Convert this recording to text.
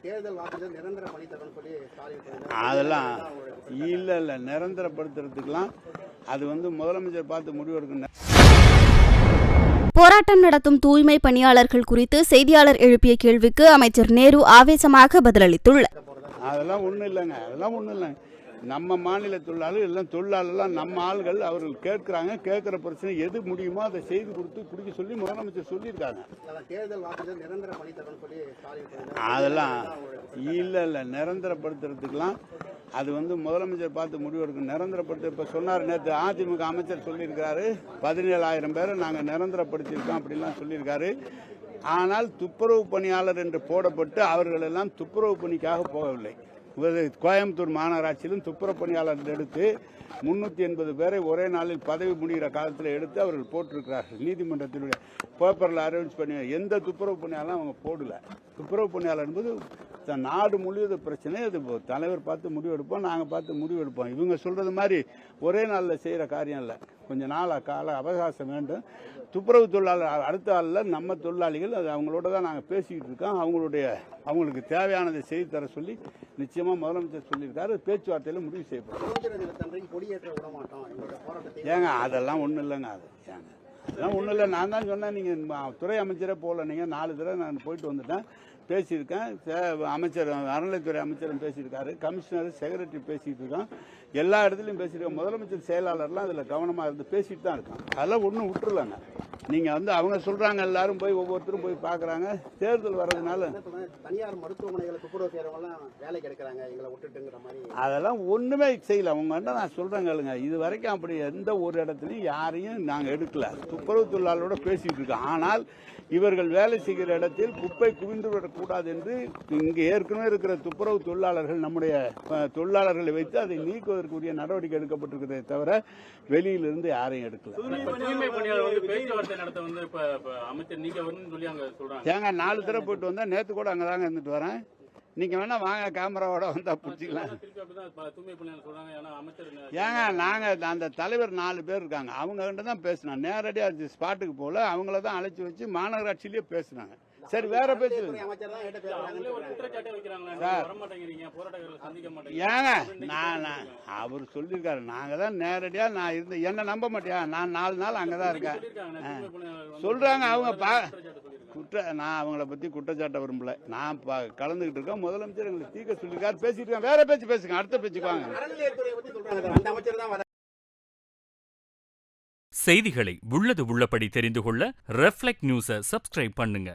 தேர்தல் வாக்குறுதியில் நிரந்தர பணி தரணும்னு சொல்லி ஸ்டாலின் அதெல்லாம் இல்லை நிரந்தரப்படுத்துறதுக்கெல்லாம் அது முதலமைச்சர் பார்த்து முடிவெடுக்கணும். போராட்டம் நடத்தும் தூய்மை பணியாளர்கள் குறித்து செய்தியாளர் எழுப்பிய கேள்விக்கு அமைச்சர் நேரு ஆவேசமாக பதிலளித்துள்ளார். அதெல்லாம் ஒன்றும் இல்லைங்க. நம்ம மாநில தொழிலாளர்கள் எல்லாம் தொழிலாளர்லாம் நம்ம ஆள்கள். அவர்கள் கேட்கிற பிரச்சனை எது முடியுமோ அதை செய்து கொடுக்க சொல்லி முதலமைச்சர் சொல்லியிருக்காங்க. அதெல்லாம் இல்லை நிரந்தரப்படுத்துறதுக்கெல்லாம் அது முதலமைச்சர் பார்த்து முடிவெடுக்கணும். நிரந்தரப்படுத்த இப்போ சொன்னார், நேற்று அதிமுக அமைச்சர் சொல்லியிருக்காரு 17,000 பேரை நாங்கள் நிரந்தரப்படுத்தியிருக்கோம் அப்படின்லாம் சொல்லியிருக்காரு. ஆனால் துப்புரவு பணியாளர் என்று போடப்பட்டு அவர்கள் எல்லாம் துப்புரவு பணிக்காக போகவில்லை. கோயம்புத்தூர் மாநகராட்சியிலும் துப்புரவு பணியாளர்கள் எடுத்து 380 பேரை ஒரே நாளில் பதவி முடிகிற காலத்தில் எடுத்து அவர்கள் போட்டிருக்கிறார்கள். நீதிமன்றத்தினுடைய பேப்பரில் அரேஞ்ச் பண்ணி எந்த துப்புரவு பணியாளரும் அவங்க போடல. துப்புரவு பணியாளர் என்பது நாடு முழுவதும் பிரச்சனை. அது தலைவர் பார்த்து முடிவெடுப்போம், நாங்கள் பார்த்து முடிவெடுப்போம். இவங்க சொல்றது மாதிரி ஒரே நாளில் செய்கிற காரியம் இல்லை. கொஞ்சம் கால அவகாசம் வேண்டும். துப்புரவு தொழிலாளர் அடுத்த ஆளில் நம்ம தொழிலாளிகள் அது அவங்களோட தான் நாங்கள் பேசிக்கிட்டு இருக்கோம். அவங்களுக்கு தேவையானதை செய்து தர சொல்லி நிச்சயமாக முதலமைச்சர் சொல்லியிருக்காரு. பேச்சுவார்த்தையில் முடிவு செய்யப்படும். ஏங்க அதெல்லாம் ஒன்றும் இல்லைங்க. அதெல்லாம் ஒன்றும் இல்லை. நான் தான் சொன்னேன், நீங்கள் துறை அமைச்சரே போகல. நீங்கள் 4 தடவை நான் போயிட்டு வந்துட்டேன், பேசியிருக்கேன். அமைச்சர் அறநிலைத்துறை அமைச்சரும் பேசியிருக்காரு, கமிஷனர் செக்ரட்டரி பேசிக்கிட்டு இருக்கோம். எல்லா இடத்துலையும் பேசியிருக்கோம். முதலமைச்சர் செயலாளர்லாம் அதில் கவனமாக இருந்து பேசிட்டு தான் இருக்கோம். அதெல்லாம் ஒன்றும் விட்டுருலாங்க. நீங்கள் அவங்க சொல்கிறாங்க, எல்லாரும் போய் ஒவ்வொருத்தரும் போய் பார்க்குறாங்க. தேர்தல் வர்றதுனால தனியார் மருத்துவமனைகளை துப்புரவு செய்கிறவங்களாம் வேலைக்கு எடுக்கிறாங்க, எங்களை விட்டுட்டுங்கிற மாதிரி அதெல்லாம் ஒன்றுமே செய்யல. அவங்கள்ட்ட நான் சொல்கிறேங்க, இது வரைக்கும் அப்படி எந்த ஒரு இடத்துலையும் யாரையும் நாங்கள் எடுக்கல. துப்புரவு தொழிலாளரோட பேசிகிட்டு இருக்கோம். ஆனால் இவர்கள் வேலை செய்கிற இடத்தில் குப்பை குவிந்து விடக்கூடாது என்று இங்கு ஏற்கனவே இருக்கிற துப்புரவு தொழிலாளர்கள் நம்முடைய தொழிலாளர்களை வைத்து அதை நீக்குவதற்குரிய நடவடிக்கை எடுக்கப்பட்டிருக்கிறதே தவிர வெளியிலிருந்து யாரையும் எடுக்கல. ஏங்க 4 தடவை போயிட்டு வந்தா, நேற்று கூட அங்கதாங்க இருந்துட்டு வரேன். நீங்க வேணா வாங்க, கேமராவோட வந்தா பிடிச்சிக்கலாம். ஏங்க நாங்க அந்த தலைவர் 4 பேர் இருக்காங்க, அவங்க கிட்ட தான் பேசினோம். நேரடியாக ஸ்பாட்டுக்கு போல அவங்கள தான் அழைச்சி வச்சு மாநகராட்சியிலேயே பேசினாங்க. சரி, வேற பேச்சு ஏங்க அவர் சொல்லியிருக்காரு. நாங்க தான் நேரடியா நான் இருந்த என்ன நம்ப மாட்டியா, நான் 4 நாள் அங்கதான் இருக்கேன் சொல்றாங்க அவங்க. நான் அவங்கள பத்தி குற்றச்சாட்ட விரும்பல. நான் கலந்துகிட்டு இருக்கேன். முதலமைச்சர் எங்களுக்கு தீர்க்க சொல்லியிருக்காரு, பேசிட்டு இருக்கேன். வேற பேச்சு பேசுங்க, அடுத்த பேச்சுக்கு வாங்க. செய்திகளை உள்ளது உள்ளபடி தெரிந்து கொள்ள ரெஃப்ளெக்ட் நியூஸை சப்ஸ்கிரைப் பண்ணுங்க.